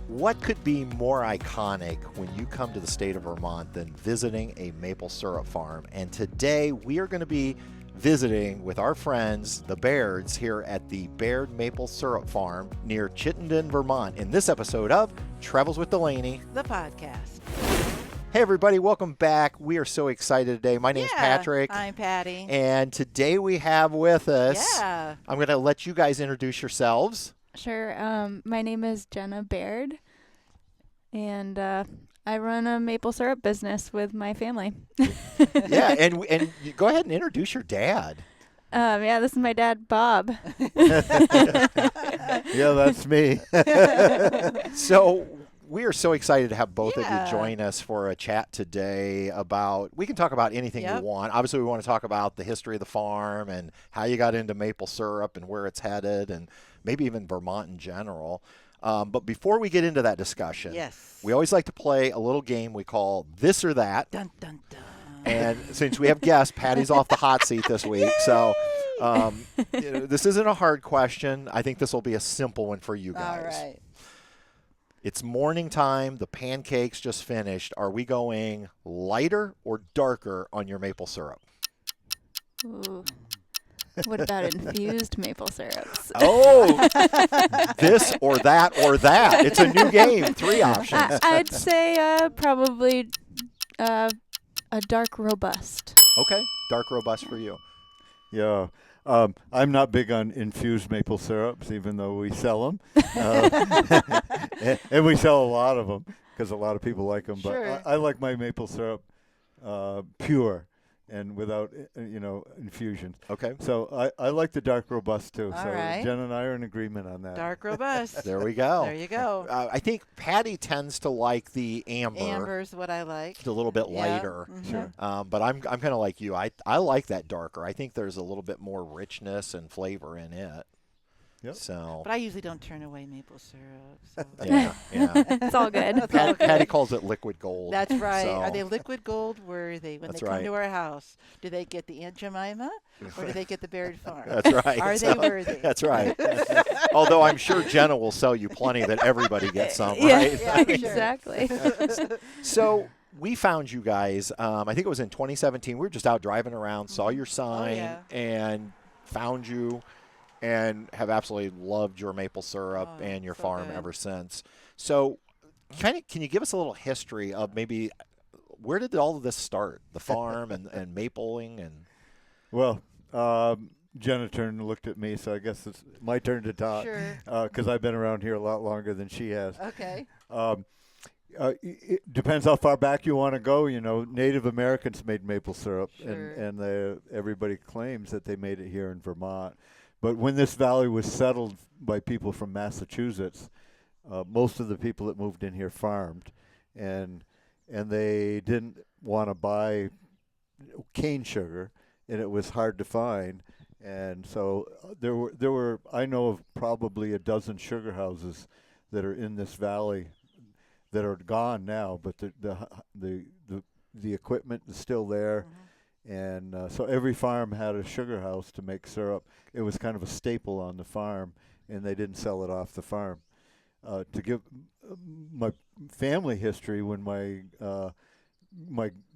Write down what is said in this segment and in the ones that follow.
What could be more iconic when you come to the state of Vermont than visiting a maple syrup farm? And today we are going to be visiting with our friends, the Bairds, here at the Baird Maple Syrup Farm near Chittenden, Vermont, in this episode of Travels with Delaney, the podcast. Hey everybody, welcome back. We are so excited today. My name's Patrick. I'm Patty. And today we have with us, I'm going to let you guys introduce yourselves. Sure. My name is Jenna Baird, and I run a maple syrup business with my family. Yeah, and you go ahead and introduce your dad. This is my dad, Bob. Yeah, that's me. So we are so excited to have both of you join us for a chat today about, we can talk about anything you want. Obviously, we want to talk about the history of the farm and how you got into maple syrup and where it's headed and maybe even Vermont in general. But before we get into that discussion, we always like to play a little game we call This or That. Dun, dun, dun. And since we have guests, Patty's off the hot seat this week. So this isn't a hard question. I think this will be a simple one for you guys. All right. It's morning time. The pancakes just finished. Are we going lighter or darker on your maple syrup? Ooh. What about infused maple syrups? Oh, this or that or that. It's a new game. 3 options. I'd say probably a dark robust. Okay, dark robust for you. Yeah. I'm not big on infused maple syrups, even though we sell them. And we sell a lot of them because a lot of people like them. Sure. But I like my maple syrup pure and without, infusions. Okay. So I like the dark robust, too. All so right. Jen and I are in agreement on that. Dark robust. There we go. There you go. I think Patty tends to like the amber. Amber's what I like. It's a little bit lighter. Mm-hmm. Sure. But I'm kind of like you. I like that darker. I think there's a little bit more richness and flavor in it. Yep. So. But I usually don't turn away maple syrup. So Yeah. It's all good. Patty calls it liquid gold. That's right. So. Are they liquid gold worthy when That's they come right. to our house? Do they get the Aunt Jemima or do they get the Baird Farm? That's right. Are they worthy? That's right. Although I'm sure Jenna will sell you plenty that everybody gets some, Yeah. right? Yeah, sure. Exactly. So we found you guys, I think it was in 2017. We were just out driving around, saw your sign, and found you and have absolutely loved your maple syrup and your so farm good. ever since. So can you give us a little history of maybe where did all of this start, the farm and mapling? And Well, Jenna turned and looked at me, so I guess it's my turn to talk. Sure. Because I've been around here a lot longer than she has. Okay. It depends how far back you want to go. Native Americans made maple syrup, Sure. and everybody claims that they made it here in Vermont. But when this valley was settled by people from Massachusetts, most of the people that moved in here farmed, and they didn't want to buy cane sugar, and it was hard to find. And so there were I know of probably a dozen sugar houses that are in this valley that are gone now, but the equipment is still there. Mm-hmm. And so every farm had a sugar house to make syrup. It was kind of a staple on the farm, and they didn't sell it off the farm. To give my family history, when my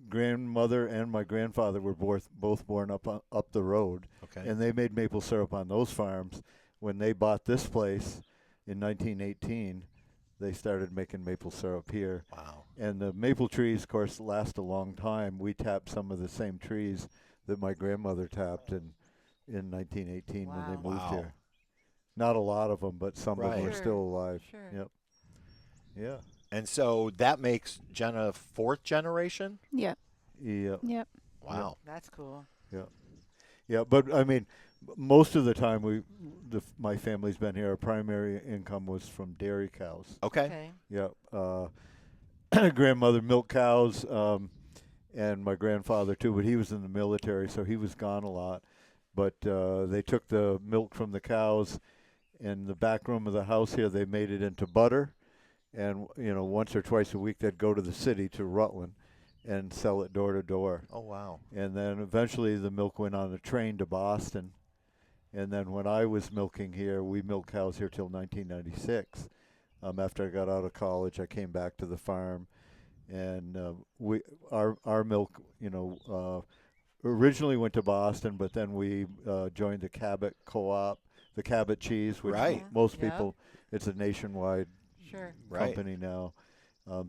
grandmother and my grandfather were both born up the road, and they made maple syrup on those farms. When they bought this place in 1918, they started making maple syrup here. wow. And the maple trees, of course, last a long time. We tapped some of the same trees that my grandmother tapped in 1918 when they moved here. Not a lot of them, but some of them are still alive. Sure. Yep. Yeah. And so that makes Jenna 4th generation? Yep. Yeah. Yep. Wow. That's cool. Yeah. Yeah, but I mean, most of the time my family's been here. Our primary income was from dairy cows. Okay. Yeah. Grandmother milked cows, and my grandfather too, but he was in the military, so he was gone a lot. But they took the milk from the cows in the back room of the house here. They made it into butter, and once or twice a week they'd go to the city, to Rutland, and sell it door to door. Oh, wow. And then eventually the milk went on a train to Boston. And then when I was milking here, we milked cows here till 1996. After I got out of college, I came back to the farm, and our milk, originally went to Boston, but then we joined the Cabot Co-op, the Cabot cheese, which Right. most Yep. people, it's a nationwide Sure. Right. company now.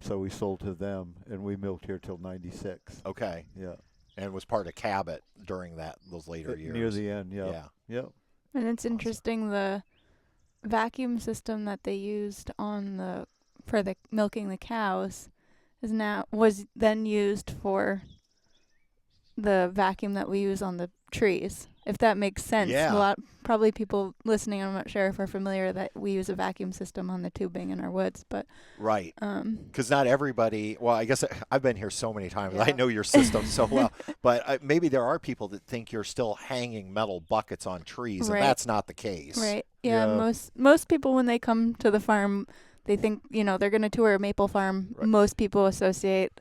So we sold to them, and we milked here till '96. Okay. Yeah, And was part of Cabot during those later years. near the end. Yeah, Yeah. yeah. And it's interesting the vacuum system that they used for the milking the cows was then used for the vacuum that we use on the trees, if that makes sense. Yeah. Probably people listening, I'm not sure if are familiar that we use a vacuum system on the tubing in our woods, but Right. Because not everybody, well, I guess I've been here so many times. I Yeah. know your system so well. But maybe there are people that think you're still hanging metal buckets on trees, and Right. that's not the case. right. Yeah, Yeah. most people when they come to the farm, they think, they're going to tour a maple farm. Right. Most people associate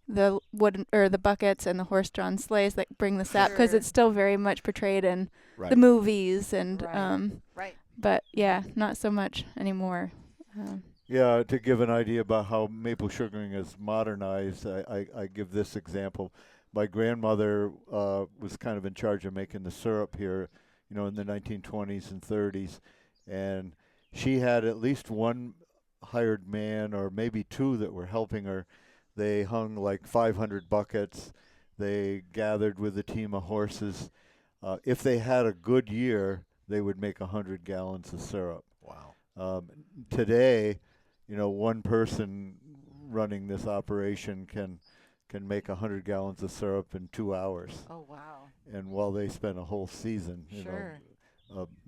the wooden or the buckets and the horse-drawn sleighs that bring the sap because Sure. it's still very much portrayed in Right. the movies and Right. Right. but yeah, not so much anymore. Yeah, to give an idea about how maple sugaring is modernized, I give this example. My grandmother was kind of in charge of making the syrup here, in the 1920s and 30s, and she had at least one hired man or maybe two that were helping her. They hung like 500 buckets. They gathered with a team of horses. If they had a good year, they would make 100 gallons of syrup. Wow. Today, one person running this operation can make 100 gallons of syrup in 2 hours. Oh, wow. And while they spend a whole season, Sure.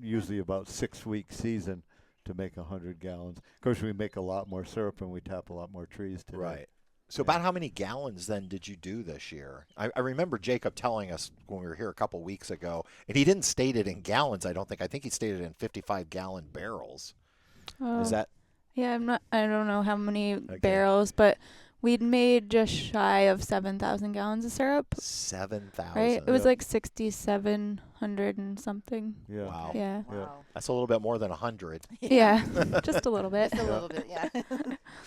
usually about 6-week season to make 100 gallons. Of course, we make a lot more syrup and we tap a lot more trees today. Right. So Yeah. about how many gallons then did you do this year? I remember Jacob telling us when we were here a couple weeks ago, and he didn't state it in gallons, I don't think. I think he stated it in 55-gallon barrels. Is that Yeah, I don't know how many barrels, but we'd made just shy of 7,000 gallons of syrup. 7,000? Right? It was Yeah. like 6,700 and something. Yeah. Wow. Yeah. Wow. That's a little bit more than 100. Yeah. Just a little bit. Just a little bit, yeah.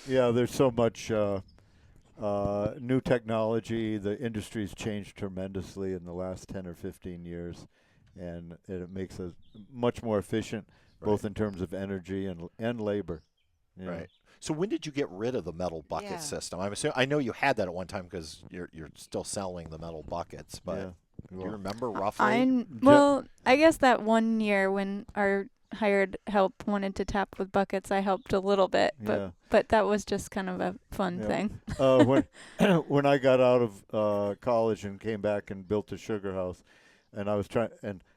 Yeah, there's so much new technology. The industry's changed tremendously in the last 10 or 15 years, and it makes us much more efficient, both in terms of energy and labor. Yeah. Right. So when did you get rid of the metal bucket Yeah. system? I know you had that at one time because you're still selling the metal buckets, but Yeah. do you remember roughly? I guess that one year when our hired help wanted to tap with buckets, I helped a little bit, but that was just kind of a fun Yeah. thing. When when I got out of college and came back and built a sugar house, and I was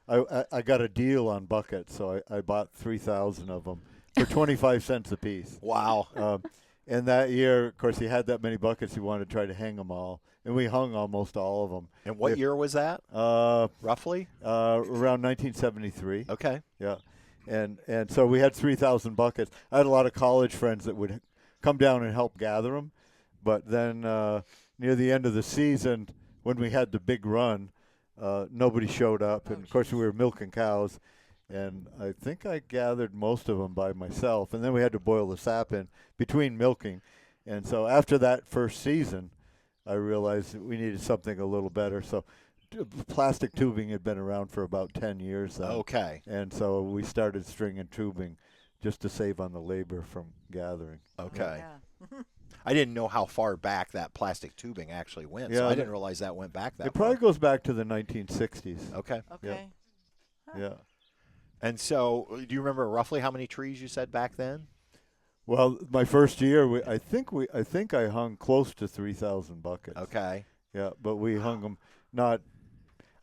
I got a deal on buckets, so I bought 3,000 of them for 25 cents a piece. Wow. And that year, of course, he had that many buckets. He wanted to try to hang them all, and we hung almost all of them. And what year was that, roughly? Around 1973. Okay. Yeah, and so we had 3,000 buckets. I had a lot of college friends that would come down and help gather them, but then near the end of the season, when we had the big run, nobody showed up, and of course we were milking cows, and I think I gathered most of them by myself, and then we had to boil the sap in between milking, and so after that first season, I realized that we needed something a little better. So plastic tubing had been around for about 10 years then. Okay. And so we started string and tubing just to save on the labor from gathering. Okay. Yeah. I didn't know how far back that plastic tubing actually went, so Yeah, I didn't realize that went back that It far. probably goes back to the 1960s. Okay. Okay. Yeah. And so, do you remember roughly how many trees you said back then? Well, my first year, I think I hung close to 3,000 buckets. Okay. Yeah, but we hung them not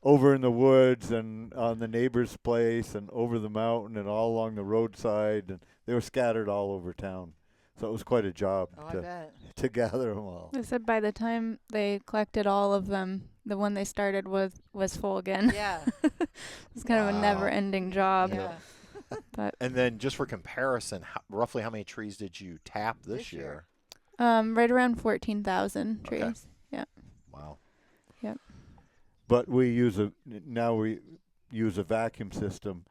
over in the woods and on the neighbor's place and over the mountain and all along the roadside, and they were scattered all over town. So it was quite a job Oh, I bet. to gather them all. They said by the time they collected all of them, the one they started with was full again. Yeah. It's kind of a Wow. never-ending job. Yeah. But And then, just for comparison, roughly how many trees did you tap this This year? year. right around 14,000 trees. Okay. Yeah. Wow. But we use a vacuum system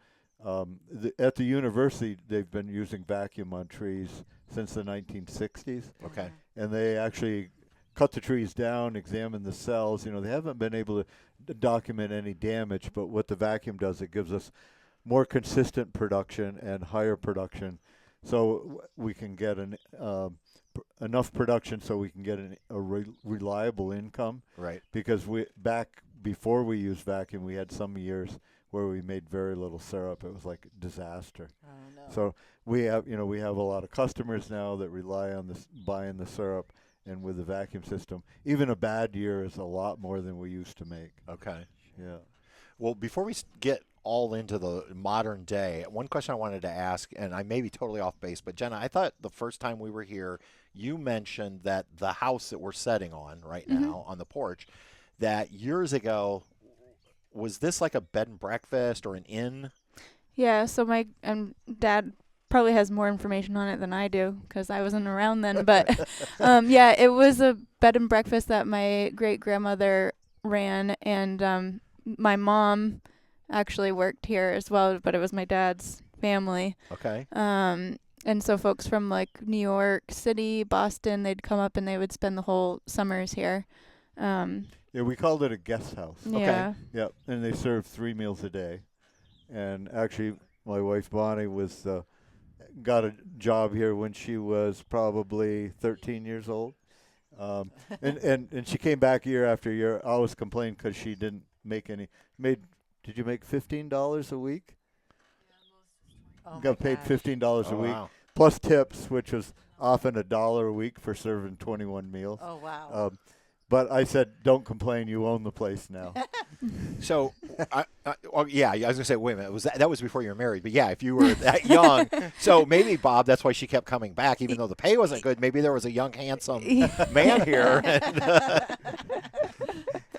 At the university, they've been using vacuum on trees since the 1960s. Okay. And they actually cut the trees down, examine the cells. They haven't been able to document any damage, but what the vacuum does, it gives us more consistent production and higher production, so we can get enough production so we can get a reliable income. Right. Because back before we used vacuum, we had some years where we made very little syrup. It was like a disaster. Oh, no. So we have a lot of customers now that rely on buying the syrup, and with the vacuum system, even a bad year is a lot more than we used to make. Okay. Yeah. Well, before we get all into the modern day, one question I wanted to ask, and I may be totally off base, but Jenna, I thought the first time we were here, you mentioned that the house that we're sitting on right now on the porch, that years ago, was this like a bed and breakfast or an inn? Yeah, so my dad probably has more information on it than I do because I wasn't around then. But yeah, it was a bed and breakfast that my great grandmother ran, and my mom actually worked here as well. But it was my dad's family. Okay. And so folks from like New York City, Boston, they'd come up and they would spend the whole summers here. Yeah, we called it a guest house. Yeah. Yeah, and they served 3 meals a day. And actually, my wife Bonnie got a job here when she was probably 13 years old. And she came back year after year. I always complained because she didn't make any. Did you make $15 a week? Oh, Got paid $15 a week, Wow. plus tips, which was often $1 a week for serving 21 meals. Oh, wow. But I said, don't complain. You own the place now. So, I was gonna say, wait a minute, that was before you were married? But yeah, if you were that young, so maybe Bob, that's why she kept coming back, even though the pay wasn't good. Maybe there was a young, handsome man here.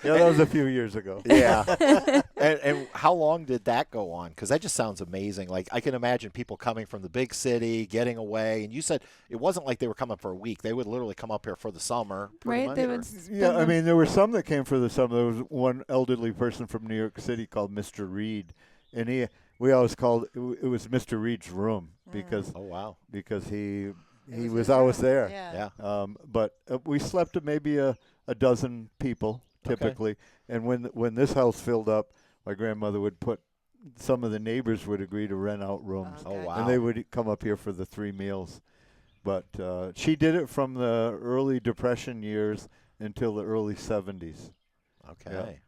Yeah, that was a few years ago. Yeah. And how long did that go on? Because that just sounds amazing. Like, I can imagine people coming from the big city, getting away. And you said it wasn't like they were coming for a week. They would literally come up here for the summer. Right, much, they or? would. Yeah, I mean, there were some that came for the summer. There was one elderly person from New York City called Mr. Reed, and we always called it was Mr. Reed's room because Oh, wow. because he It was his always room. there. Yeah. But we slept at maybe a dozen people typically, and when this house filled up, my grandmother would some of the neighbors would agree to rent out rooms, Oh, wow. and they would come up here for the 3 meals. But she did it from the early Depression years until the early 70s. Okay.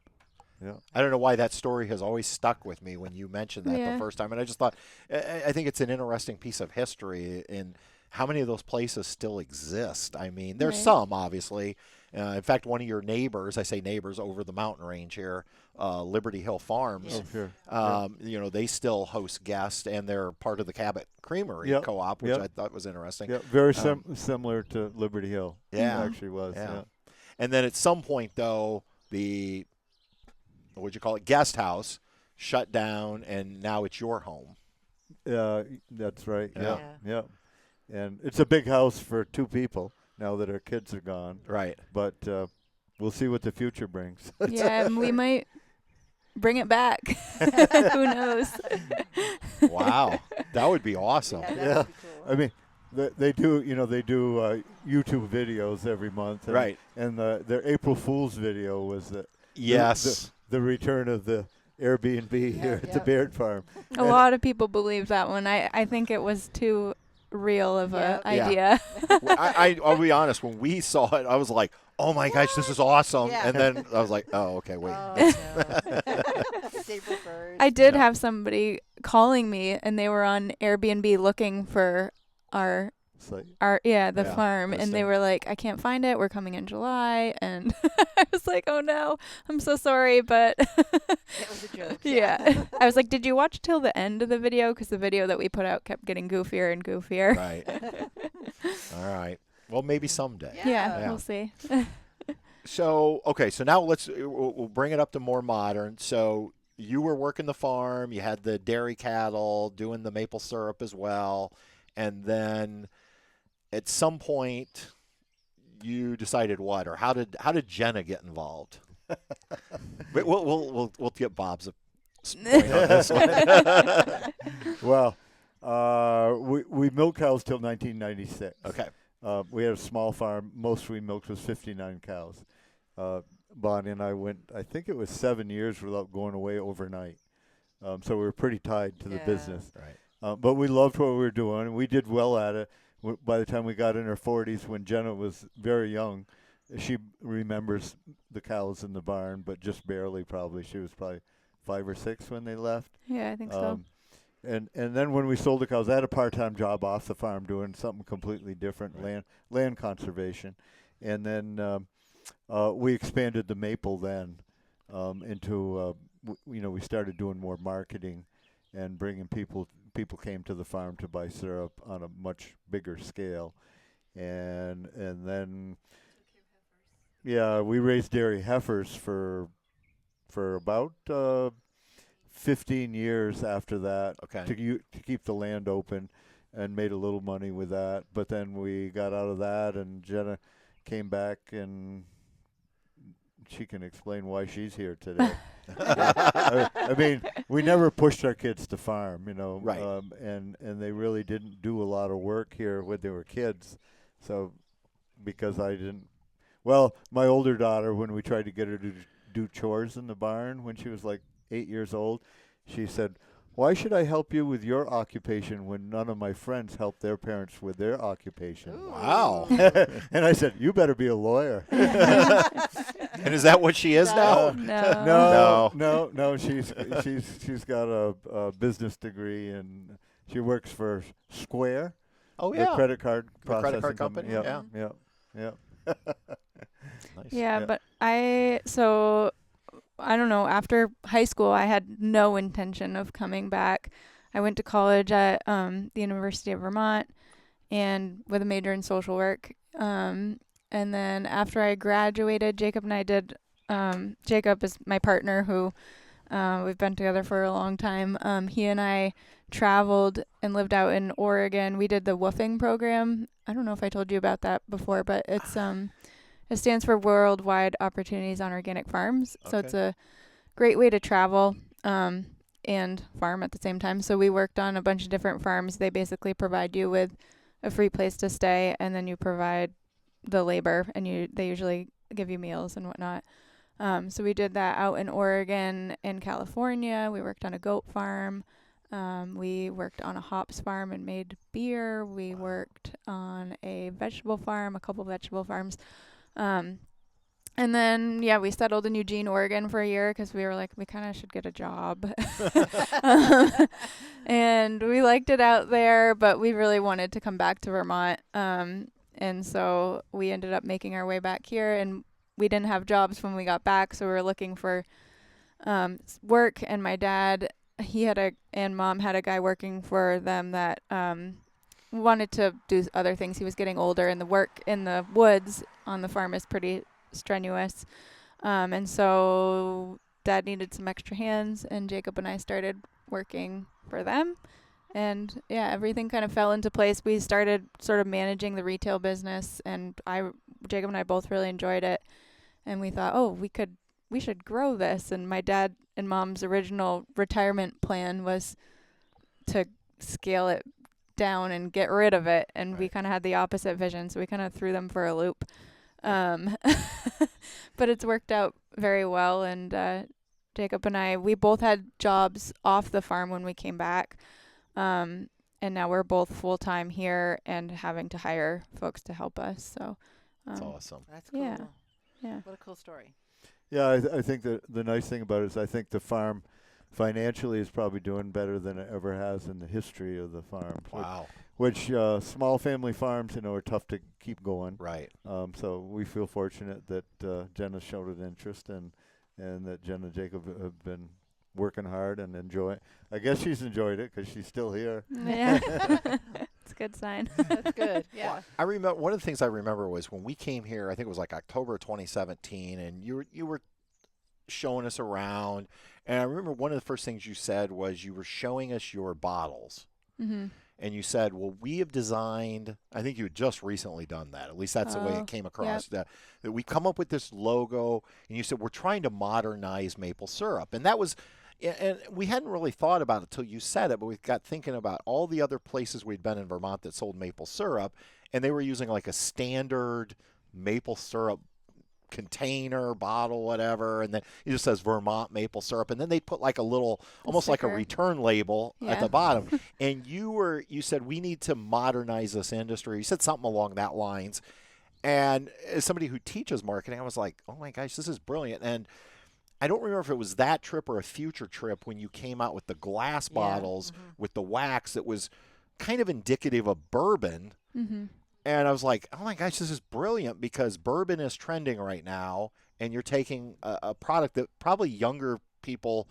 Yeah. I don't know why that story has always stuck with me when you mentioned that the first time. And I just thought, I think it's an interesting piece of history in how many of those places still exist. I mean, there's some, obviously. In fact, one of your neighbors, I say neighbors over the mountain range here, Liberty Hill Farms, Yes. Oh, sure. they still host guests, and they're part of the Cabot Creamery Co-op, which I thought was interesting. Yeah, very similar to Liberty Hill. Yeah. It actually was. Yeah. And then at some point, though, the, what'd you call it, guest house shut down, and now it's your home. That's right. Yeah. Yeah. And it's a big house for 2 people now that our kids are gone. Right. But we'll see what the future brings. Yeah, and we might bring it back. Who knows? Wow. That would be awesome. Yeah, Yeah. that'd be cool. I mean, they do YouTube videos every month. And, Right. And their April Fool's video was Yes. the return of the Airbnb here at the Baird Farm. A lot of people believe that one. I think it was too real of a idea. Well, I'll be honest. When we saw it, I was like, "Oh my gosh, this is awesome!" Yeah. And then I was like, "Oh, okay, wait." Oh, no. They preferred. I did have somebody calling me, and they were on Airbnb looking for our So, the farm, and they listing. were like, I can't find it. We're coming in July, and I was like, oh no, I'm so sorry, but It was a joke. yeah. I was like, did you watch till the end of the video? Because the video that we put out kept getting goofier and goofier. Right. All right. Well, maybe someday. Yeah, Yeah. we'll see. So, okay. So now we'll bring it up to more modern. So you were working the farm. You had the dairy cattle, doing the maple syrup as well, and then at some point you decided what, or how did Jenna get involved? We'll get Bob's point on this one. Well, we milked cows till 1996. Okay. We had a small farm. Most we milked was 59 cows. Bonnie and I went, I think it was 7 years without going away overnight. So we were pretty tied to the business. Right. But we loved what we were doing, and we did well at it. By the time we got in our 40s, when Jenna was very young, she remembers the cows in the barn, but just barely probably. She was probably 5 or 6 when they left. Yeah, I think so. And then when we sold the cows, I had a part-time job off the farm doing something completely different, land conservation. And then we expanded the maple then into, we started doing more marketing and bringing people came to the farm to buy syrup on a much bigger scale. And then, we raised dairy heifers for about 15 years after that to keep the land open, and made a little money with that. But then we got out of that, and Jenna came back, and she can explain why she's here today. I mean, we never pushed our kids to farm, Right. And they really didn't do a lot of work here when they were kids. So because I didn't, my older daughter, when we tried to get her to do chores in the barn when she was like 8 years old, she said, "Why should I help you with your occupation when none of my friends help their parents with their occupation?" Ooh. Wow. And I said, "You better be a lawyer." And is that what she is now? No. She's got a business degree, and she works for Square. Oh, yeah. The credit card processing credit card company. Yeah. Nice. Yeah, but I don't know, after high school I had no intention of coming back. I went to college at the University of Vermont and with a major in social work. And then after I graduated, Jacob and I did Jacob is my partner who we've been together for a long time. He and I traveled and lived out in Oregon. We did the WWOOFing program. I don't know if I told you about that before, but it's it stands for Worldwide Opportunities on Organic Farms. So it's a great way to travel and farm at the same time. So we worked on a bunch of different farms. They basically provide you with a free place to stay, and then you provide the labor, and they usually give you meals and whatnot. So we did that out in Oregon and California. We worked on a goat farm. We worked on a hops farm and made beer. We worked on a vegetable farm, a couple vegetable farms. And then, we settled in Eugene, Oregon for a year because we were like, we kind of should get a job. And we liked it out there, but we really wanted to come back to Vermont. And so we ended up making our way back here, and we didn't have jobs when we got back, so we were looking for work. And my dad, and mom had a guy working for them that wanted to do other things. He was getting older, and the work in the woods on the farm is pretty strenuous. And so Dad needed some extra hands, and Jacob and I started working for them. And everything kind of fell into place. We started sort of managing the retail business, and Jacob and I both really enjoyed it. And we thought, we should grow this. And my dad and mom's original retirement plan was to scale it down and get rid of it. And we kind of had the opposite vision, so we kind of threw them for a loop. But it's worked out very well. And Jacob and I, we both had jobs off the farm when we came back. And now we're both full-time here and having to hire folks to help us. So that's awesome. That's cool. Yeah. What a cool story. Yeah, I think the nice thing about it is I think the farm financially is probably doing better than it ever has in the history of the farm. Wow. Which small family farms, are tough to keep going. Right. So we feel fortunate that Jenna showed an interest and that Jenna and Jacob have been working hard and enjoy it. I guess she's enjoyed it because she's still here. Yeah. It's a good sign. That's good. Yeah. I remember one of the things I remember was when we came here, I think it was like October 2017, and you were showing us around. And I remember one of the first things you said was you were showing us your bottles. Mm-hmm. And you said, well, we have designed, I think you had just recently done that. At least that's the way it came across. That we come up with this logo, and you said, we're trying to modernize maple syrup. And that was And we hadn't really thought about it till you said it, but we got thinking about all the other places we'd been in Vermont that sold maple syrup, and they were using like a standard maple syrup container, bottle, whatever, and then it just says Vermont maple syrup, and then they put like a little, almost like a return label at the bottom. And you said we need to modernize this industry. You said something along that lines. And as somebody who teaches marketing, I was like, oh my gosh, this is brilliant. And I don't remember if it was that trip or a future trip when you came out with the glass bottles with the wax that was kind of indicative of bourbon. Mm-hmm. And I was like, oh my gosh, this is brilliant because bourbon is trending right now. And you're taking a product that probably younger people,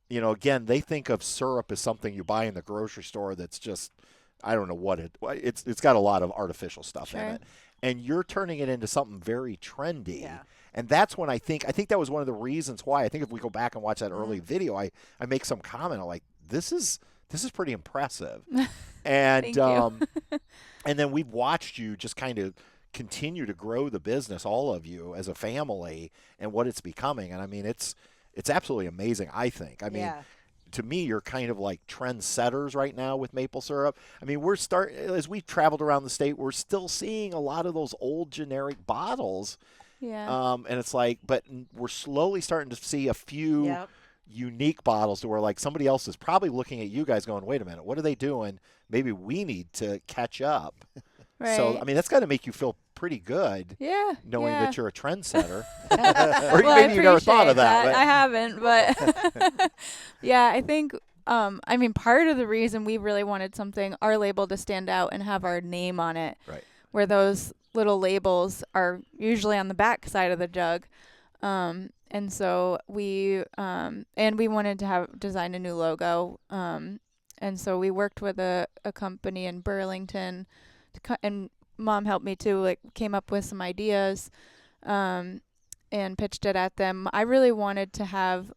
again, they think of syrup as something you buy in the grocery store that's just, I don't know what it's got a lot of artificial stuff in it. And you're turning it into something very trendy. Yeah. And that's when I think that was one of the reasons why. I think if we go back and watch that early video, I make some comment. I'm like, this is pretty impressive. And and then we've watched you just kind of continue to grow the business, all of you as a family, and what it's becoming. And I mean, it's absolutely amazing, I think. I mean, to me, you're kind of like trendsetters right now with maple syrup. I mean, as we've traveled around the state, we're still seeing a lot of those old generic bottles. Yeah. And it's like, but we're slowly starting to see a few unique bottles to where like somebody else is probably looking at you guys going, wait a minute, what are they doing? Maybe we need to catch up. Right. So, I mean, that's got to make you feel pretty good. Yeah. Knowing that you're a trendsetter. Or maybe you never thought of that. I haven't, but yeah, I think, I mean, part of the reason we really wanted our label to stand out and have our name on it, right, where those little labels are usually on the back side of the jug. And so we wanted to design a new logo. And so we worked with a company in Burlington and Mom helped me too, like came up with some ideas, and pitched it at them. I really wanted to have,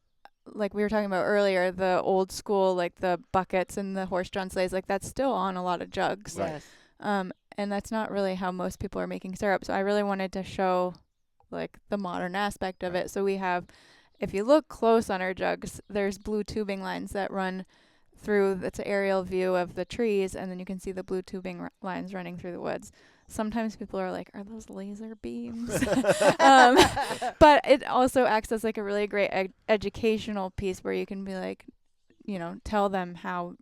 like we were talking about earlier, the old school, like the buckets and the horse-drawn sleighs, like that's still on a lot of jugs. Right. And that's not really how most people are making syrup. So I really wanted to show like the modern aspect of it. So we have, if you look close on our jugs, there's blue tubing lines that run through. It's an aerial view of the trees, and then you can see the blue tubing lines running through the woods. Sometimes people are like, are those laser beams? But it also acts as like a really great educational piece where you can be like, tell them how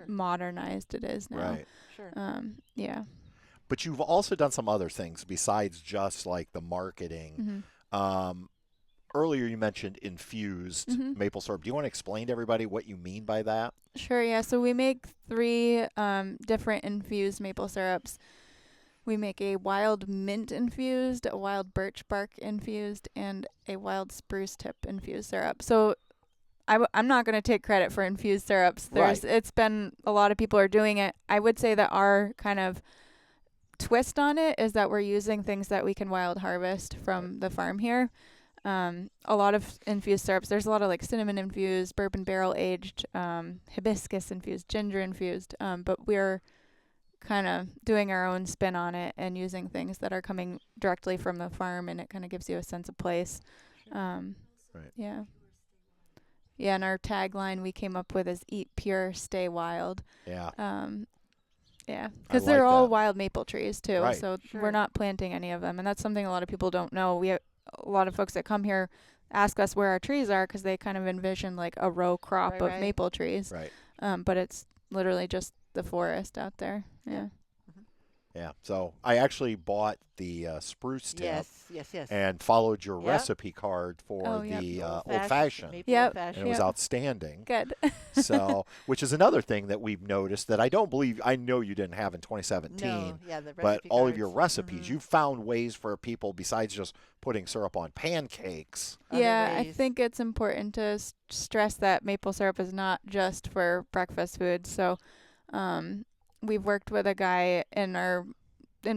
modernized it is now. Right. Sure. Yeah. But you've also done some other things besides just like the marketing. Mm-hmm. Earlier you mentioned infused maple syrup. Do you want to explain to everybody what you mean by that? Sure, yeah. So we make 3 different infused maple syrups. We make a wild mint infused, a wild birch bark infused, and a wild spruce tip infused syrup. So I'm not going to take credit for infused syrups. It's been, a lot of people are doing it. I would say that our kind of twist on it is that we're using things that we can wild harvest from the farm here. A lot of infused syrups, there's a lot of like cinnamon infused, bourbon barrel aged, hibiscus infused, ginger infused, but we're kind of doing our own spin on it and using things that are coming directly from the farm, and it kind of gives you a sense of place. Right. Yeah. Yeah, and our tagline we came up with is "Eat pure, stay wild." Yeah. Yeah, because they're all wild maple trees too, right. So we're not planting any of them, and that's something a lot of people don't know. A lot of folks that come here ask us where our trees are because they kind of envision like a row crop of maple trees. Right. But it's literally just the forest out there. Yeah. Yeah. So I actually bought the spruce tip. Yes. And followed your recipe card for the old-fashioned. Yep. And it was outstanding. Good. So, which is another thing that we've noticed that I know you didn't have in 2017. No, the but all cards. of your recipes, you found ways for people besides just putting syrup on pancakes. Yeah, I think it's important to stress that maple syrup is not just for breakfast food. So, we've worked with a guy in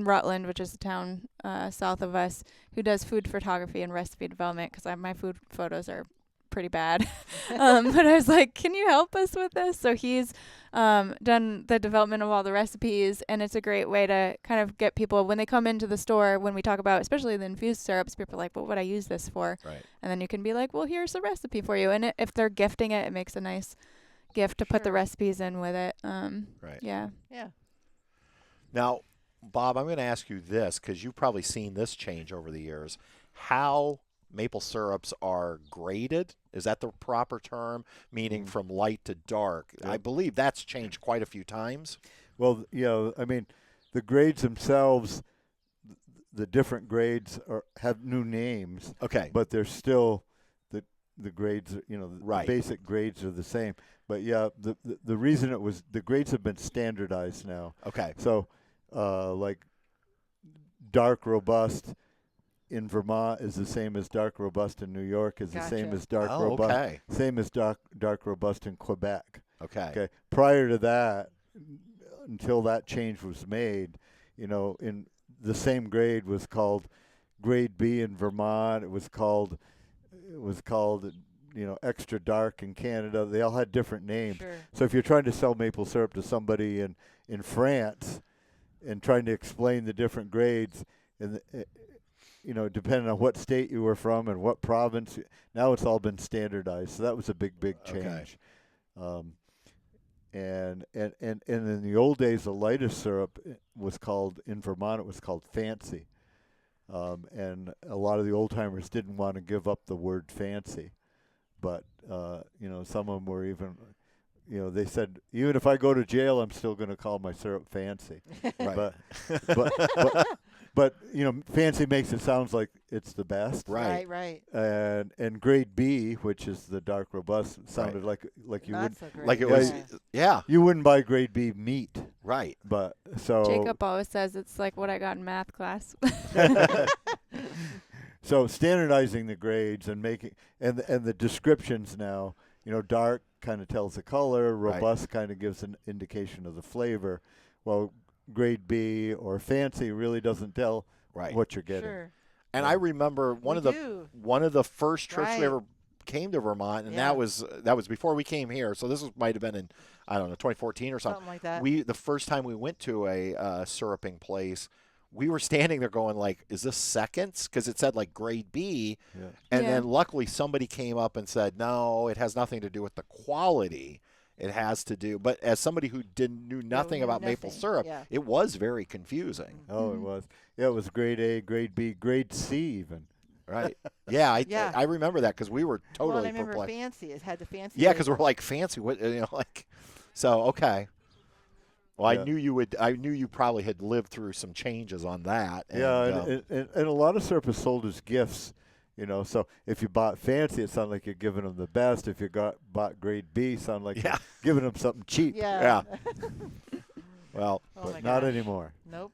Rutland, which is a town south of us, who does food photography and recipe development, because my food photos are pretty bad. But I was like, can you help us with this? So he's done the development of all the recipes, and it's a great way to kind of get people, when they come into the store, when we talk about especially the infused syrups, people are like, what would I use this for? Right. And then you can be like, well, here's the recipe for you. And if they're gifting it, it makes a nice gift to put the recipes in with it. Right. Yeah. Yeah. Now, Bob, I'm going to ask you this because you've probably seen this change over the years. How maple syrups are graded, is that the proper term? Meaning from light to dark. Yeah. I believe that's changed quite a few times. Well, I mean, the grades themselves, the different grades have new names. Okay. But they're still the grades, Right. the basic grades are the same. But yeah, the reason the grades have been standardized now. Okay. So, like dark robust in Vermont is the same as dark robust in New York, is the same Gotcha. as dark robust. Okay. Same as dark robust in Quebec. Okay. Okay. Prior to that, until that change was made, in the same grade was called grade B in Vermont. It was called extra dark in Canada. They all had different names. Sure. So if you're trying to sell maple syrup to somebody in France and trying to explain the different grades, and depending on what state you were from and what province, now it's all been standardized. So that was a big change. And in the old days, the lightest syrup was called, in Vermont, it was called fancy. And a lot of the old timers didn't want to give up the word fancy. But, some of them were even, they said, even if I go to jail, I'm still going to call my syrup fancy. Right. But fancy makes it sound like it's the best. Right. Right. And grade B, which is the dark robust, sounded like you Not would so great. Like it was, yeah. you wouldn't buy grade B meat. Right. But so Jacob always says it's like what I got in math class. So standardizing the grades and making and the descriptions now, dark kind of tells the color, robust kind of gives an indication of the flavor. Well, grade B or fancy really doesn't tell what you're getting. Sure. And I remember one of the first trips we ever came to Vermont, and that was before we came here. So this might have been in 2014 or something. Something like that. The first time we went to a syruping place, we were standing there going like, is this seconds? Because it said like grade B. Yeah. And then luckily somebody came up and said, no, it has nothing to do with the quality. It has to do, but as somebody who knew nothing about maple syrup, it was very confusing. Oh, it was. Yeah, it was grade A, grade B, grade C even. Right. Yeah, I remember that because we were totally I remember perplexed. fancy. It had the fancy. Yeah, because we're like fancy. What So okay. Well, Yeah. I knew you probably had lived through some changes on that. And, and a lot of syrup is sold as gifts. So if you bought fancy, it sounded like you're giving them the best. If you bought grade B, it sounded like you're giving them something cheap. Yeah. Well, but not anymore. Nope.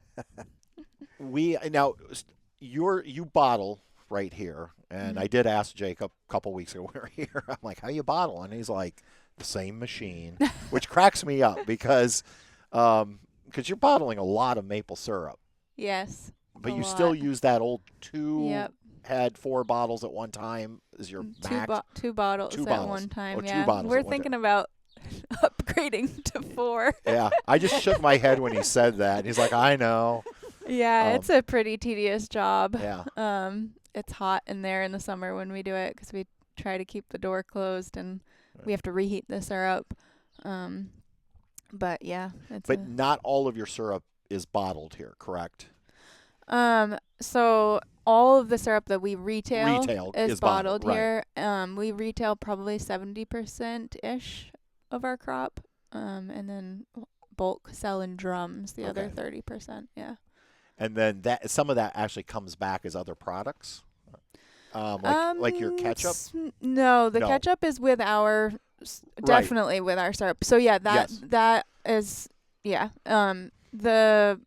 You bottle right here, and I did ask Jacob a couple weeks ago when we were here. I'm like, how you bottle? And he's like, the same machine, which cracks me up because you're bottling a lot of maple syrup. Yes. But you still use that old two. Yep. Had 4 bottles at one time is your max? Two bottles Two at bottles. one time. Or 2 yeah. bottles We're at one thinking time. about upgrading to 4. Yeah, I just shook my head when he said that. He's like, I know. Yeah, it's a pretty tedious job. Yeah. It's hot in there in the summer when we do it because we try to keep the door closed and we have to reheat the syrup. But yeah, But not all of your syrup is bottled here, correct? So all of the syrup that we retail is bottled right. here. We retail probably 70%-ish of our crop, and then bulk sell in drums the other 30%. Yeah. And then some of that actually comes back as other products, like your ketchup. No, the ketchup is with our definitely with our syrup. So yeah, that is the.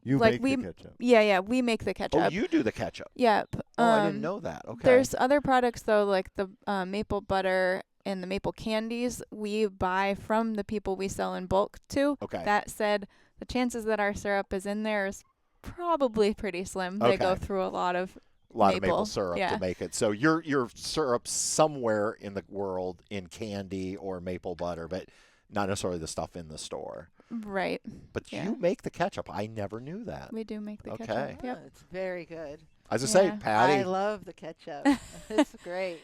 You make the ketchup. Yeah, we make the ketchup. Oh, you do the ketchup. Yep. I didn't know that. Okay. There's other products though, like the maple butter and the maple candies we buy from the people we sell in bulk to. Okay. That said, the chances that our syrup is in there is probably pretty slim. They go through a lot of a lot of maple syrup yeah. to make it. So your syrup somewhere in the world in candy or maple butter, but not necessarily the stuff in the store. Right. But Yeah. you make the ketchup. I never knew that. We do make the Okay. ketchup. Oh, Yep. it's very good. As I say, Yeah. Patty. I love the ketchup. It's great.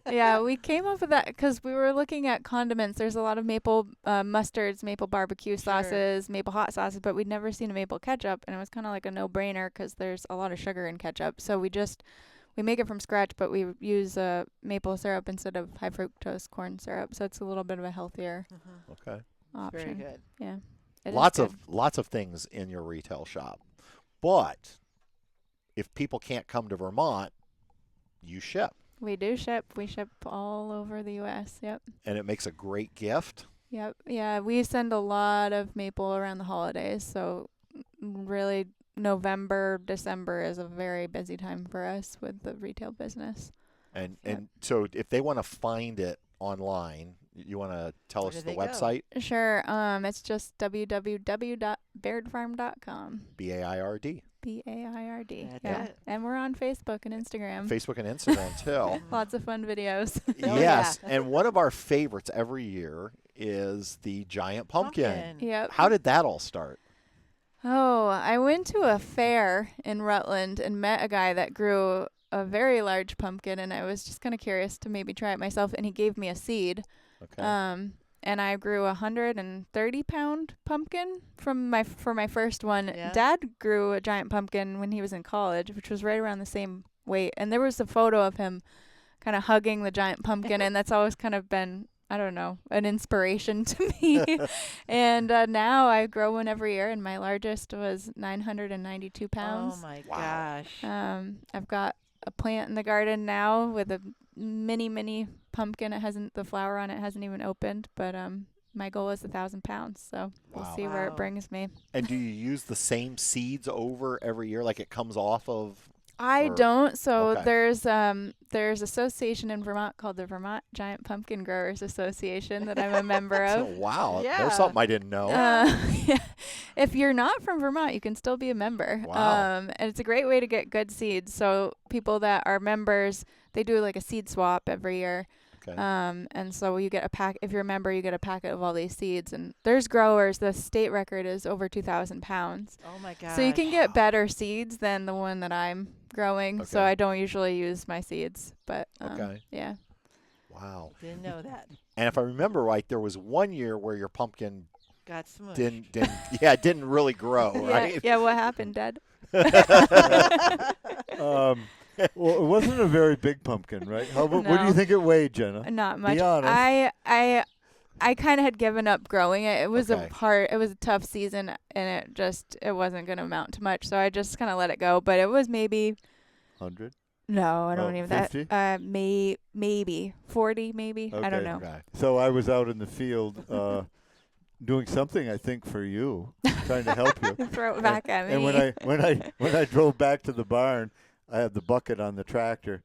Yeah, we came up with that because we were looking at condiments. There's a lot of maple mustards, maple barbecue sauces, maple hot sauces, but we'd never seen a maple ketchup, and it was kind of like a no-brainer because there's a lot of sugar in ketchup. So we make it from scratch, but we use maple syrup instead of high fructose corn syrup. So it's a little bit of a healthier Okay. option. Very good. Yeah. It is Lots of things in your retail shop. But if people can't come to Vermont, you ship. We do ship. We ship all over the U.S. Yep. And it makes a great gift. Yep. Yeah, we send a lot of maple around the holidays. So really November, December is a very busy time for us with the retail business. And Yep. and so if they want to find it online, you want to tell Where us do the they go? website? Sure. It's just www.bairdfarm.com. BAIRD. BAIRD. That's Yeah. it. And we're on Facebook and Instagram. Facebook and Instagram too. Lots of fun videos. Oh, Yes, yeah. and one of our favorites every year is the giant pumpkin. Yep. How did that all start? Oh, I went to a fair in Rutland and met a guy that grew a very large pumpkin, and I was just kind of curious to maybe try it myself, and he gave me a seed. Okay. And I grew a 130-pound pumpkin for my first one. Yeah. Dad grew a giant pumpkin when he was in college, which was right around the same weight. And there was a photo of him kind of hugging the giant pumpkin, and that's always kind of been, I don't know, an inspiration to me. And now I grow one every year, and my largest was 992 pounds. Oh my Wow. gosh. I've got a plant in the garden now with a mini pumpkin. The flower on it hasn't even opened, but my goal is 1,000 pounds, so we'll Wow. see where it Wow. brings me. And do you use the same seeds over every year, like it comes off of? I Or- don't. So okay. there's association in Vermont called the Vermont Giant Pumpkin Growers Association that I'm a member Oh, of. wow, Yeah. there's something I didn't know. Yeah. If you're not from Vermont, you can still be a member. Wow. And it's a great way to get good seeds. So people that are members, they do like a seed swap every year. Okay. And so you get a pack. If you're a member, you get a packet of all these seeds. And there's growers. The state record is over 2,000 pounds. Oh my gosh. So you can get better seeds than the one that I'm growing. So Okay. I don't usually use my seeds, but Okay. yeah. Wow. Didn't know that. And if I remember right, there was one year where your pumpkin Got smushed. didn't really grow, right? Yeah. Yeah. What happened, Dad? Well, it wasn't a very big pumpkin, right? What do No. you think it weighed, Jenna? Not much. Be honest. I kind of had given up growing it. It was Okay. it was a tough season, and it wasn't going to amount to much. So I just kind of let it go. But it was maybe 100? no, I don't even 50? that. Maybe 40, maybe. I don't Okay. know. Okay. So I was out in the field doing something, I think, for you, trying to help you. Throw it back at me. And when I drove back to the barn, I had the bucket on the tractor.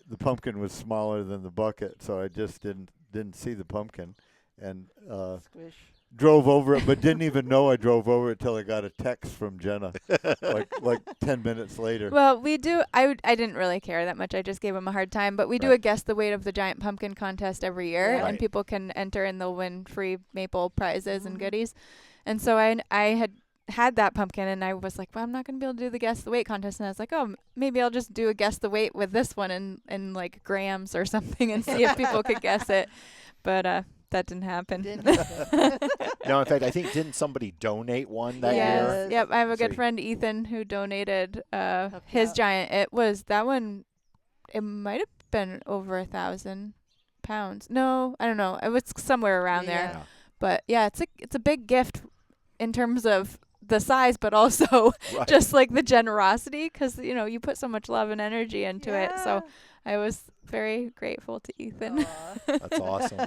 The pumpkin was smaller than the bucket, so I just didn't see the pumpkin, and Squish. drove over it, but didn't even know I drove over it till I got a text from Jenna, like 10 minutes later. Well, we do. I didn't really care that much. I just gave him a hard time. But we do Right. a guess the weight of the giant pumpkin contest every year, Yeah. and Right. people can enter and they'll win free maple prizes and Mhm. goodies. And so I had that pumpkin, and I was like, well, I'm not going to be able to do the guess the weight contest. And I was like, oh, maybe I'll just do a guess the weight with this one in like grams or something and see if people could guess it. But that didn't happen. Didn't happen. No, in fact, I think didn't somebody donate one that Yes. year? Yes. Yep. I have a So good friend, Ethan, who donated Helped his out. giant. It was that one. It might have been over 1,000 pounds. No, I don't know. It was somewhere around there. Yeah. But yeah, it's a big gift in terms of the size, but also Right. just like the generosity, because you put so much love and energy into it. So I was very grateful to Ethan. Aw. That's awesome.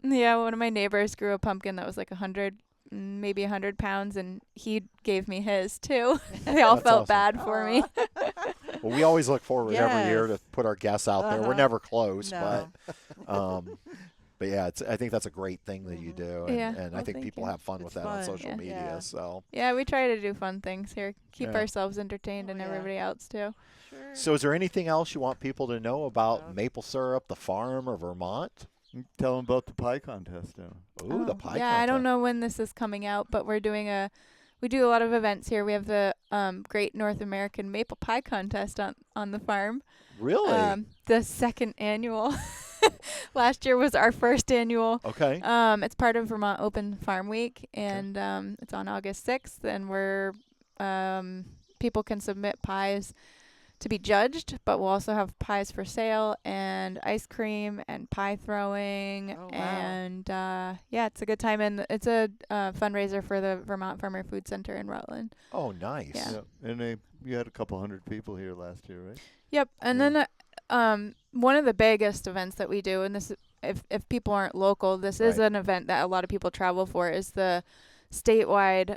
Yeah, one of my neighbors grew a pumpkin that was like 100 pounds, and he gave me his too. They all That's felt awesome. bad for me. Well, we always look forward every year to Yes. put our guests out there. We're Uh-huh. never close, No. but But yeah, I think that's a great thing that you do, and, Yeah. and I Well, think thank people you. have fun with that on social media. Yeah. So, Yeah, we try to do fun things here. Keep Yeah. ourselves entertained Oh, and yeah. everybody else too. Sure. so is there anything else you want people to know about Well- maple syrup, the farm, or Vermont? Tell them about the pie contest now. Ooh, the Oh, pie yeah, contest. I don't know when this is coming out, but we do a lot of events here. We have the Great North American Maple Pie Contest on the farm. Really? The second annual. Last year was our first annual. Okay. It's part of Vermont Open Farm Week, and it's on August 6th, and people can submit pies to be judged, but we'll also have pies for sale and ice cream and pie throwing. Oh, wow. And it's a good time, and it's a fundraiser for the Vermont Farmer Food Center in Rutland. Oh, nice. Yeah. And you had a couple hundred people here last year, right? Yep. And Yeah. then one of the biggest events that we do, and this, if people aren't local, this is Right. an event that a lot of people travel for, is the statewide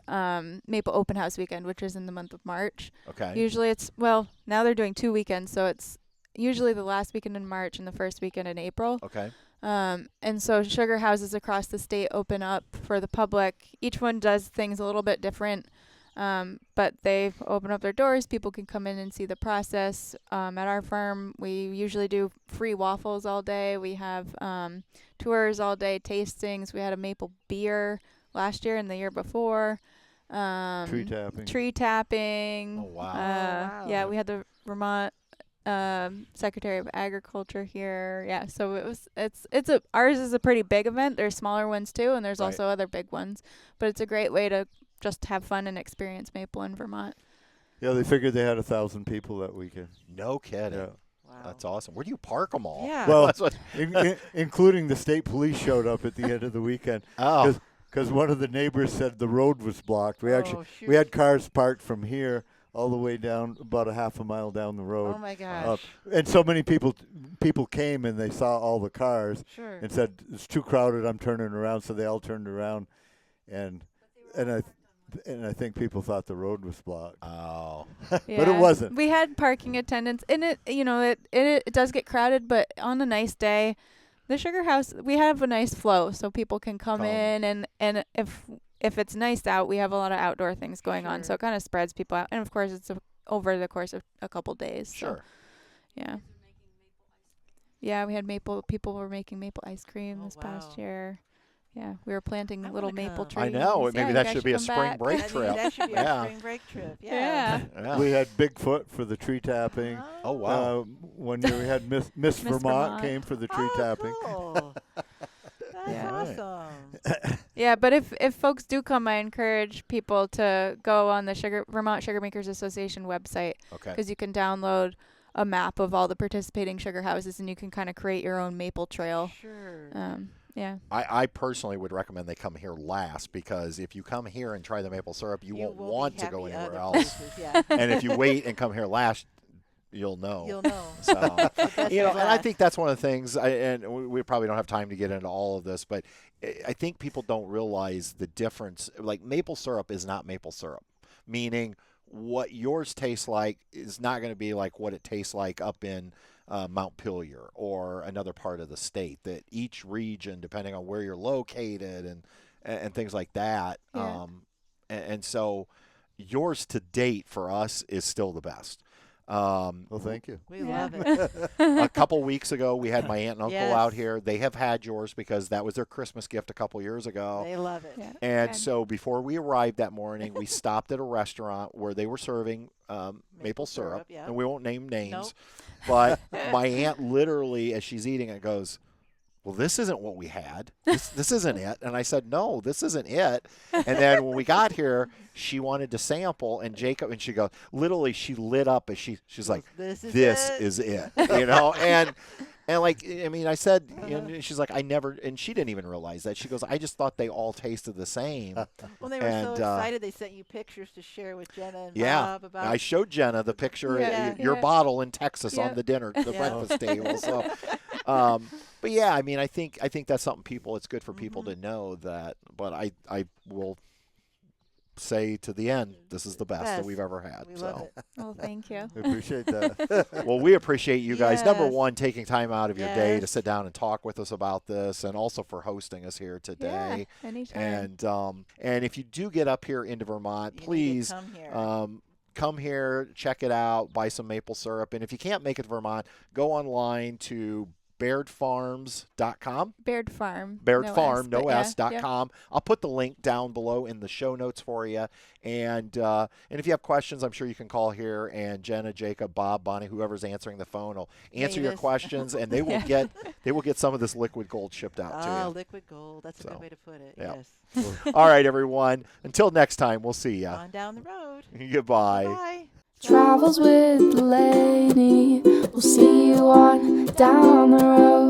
Maple Open House Weekend, which is in the month of March. Okay. Usually now they're doing 2 weekends, so it's usually the last weekend in March and the first weekend in April. Okay. And so sugar houses across the state open up for the public. Each one does things a little bit different, but they open up their doors. People can come in and see the process. At our farm, we usually do free waffles all day. We have tours all day, tastings. We had a maple beer last year and the year before. Tree tapping. Tree tapping. Oh, wow. Wow. Yeah, we had the Vermont Secretary of Agriculture here. Yeah, so ours is a pretty big event. There's smaller ones too, and there's Right. also other big ones. But it's a great way to just have fun and experience maple in Vermont. Yeah, they figured they had 1,000 people that weekend. No kidding. Yeah. Wow. That's awesome. Where do you park them all? Yeah. Well, That's what- including the state police showed up at the end of the weekend. oh, Because one of the neighbors said the road was blocked. We shoot. had cars parked from here all the way down about a half a mile down the road. Oh my gosh. And so many people came and they saw all the cars Sure. and said it's too crowded. I'm turning around. So they all turned around, and I think people thought the road was blocked. oh. But it wasn't. We had parking attendants, and it does get crowded, but on a nice day, the sugar house, we have a nice flow, so people can come in, and if it's nice out, we have a lot of outdoor things going on, Sure. so it kind of spreads people out, and of course it's over the course of a couple days. So, Sure. yeah. Yeah, we had people were making maple ice cream Oh, this wow. past year. Yeah, we were planting I little wanna maple come. trees. I know. Maybe Yeah, you that guys should be a come spring back. break I mean, trip. that should be Yeah. our spring break trip. Yeah. Yeah. We had Bigfoot for the tree tapping. Oh, wow. One year we had Miss Vermont Vermont. came for the tree Oh, tapping. cool. That's Yeah. awesome. Yeah, but if folks do come, I encourage people to go on the Vermont Sugar Makers Association website, Okay. because you can download a map of all the participating sugar houses, and you can kind of create your own maple trail. Sure. Yeah. I personally would recommend they come here last, because if you come here and try the maple syrup, you won't will want be to go happy anywhere other else. places, Yeah. And if you wait and come here last, you'll know. You'll know. So, That's and I last. think that's one of the things, and we probably don't have time to get into all of this, but I think people don't realize the difference. Like, maple syrup is not maple syrup, meaning what yours tastes like is not going to be like what it tastes like up in Mount Pillier or another part of the state. That each region, depending on where you're located and things like that, Yeah. and so yours to date for us is still the best. Well, thank you. We Yeah. love it. A couple weeks ago, we had my aunt and uncle Yes. out here. They have had yours because that was their Christmas gift a couple years ago. They love it. Yeah. And Good. so before we arrived that morning, we stopped at a restaurant where they were serving maple syrup. yeah. And we won't name names. Nope. But my aunt literally, as she's eating it, goes, "Well, this isn't what we had. This isn't it." And I said, "No, this isn't it." And then when we got here, she wanted to sample, and she goes, literally, she lit up as she's like, This is "This it. is it," you know, and like, I mean, I said, you know, she's like, "I never," and she didn't even realize that. She goes, "I just thought they all tasted the same." Well, they were and, so excited. They sent you pictures to share with Jenna and Yeah, Bob about. I showed Jenna the picture, Yeah, your yeah. bottle in Texas Yeah. on the the Yeah. breakfast table. So, but yeah, I mean, I think that's something it's good for people to know that. But I will say to the end, this is the best that we've ever had. We love it. Well, thank you. I appreciate that. Well, we appreciate you guys. Number Yes. one, taking time out of your day to Yes. sit down and talk with us about this, and also for hosting us here today. Yeah, anytime. And if you do get up here into Vermont, You need to please come here. come here, check it out, buy some maple syrup. And if you can't make it to Vermont, go online to bairdfarms.com. Baird Farm. Baird no Farm, S, but .com. I'll put the link down below in the show notes for you. And if you have questions, I'm sure you can call here, and Jenna, Jacob, Bob, Bonnie, whoever's answering the phone will answer your Mavis. questions, and they will get some of this liquid gold shipped out to you. Liquid gold. That's a So, good way to put it. yeah. Yes. All right, everyone. Until next time, we'll see ya. On down the road. Goodbye. Bye. Travels with Delaney. We'll see you on down the road.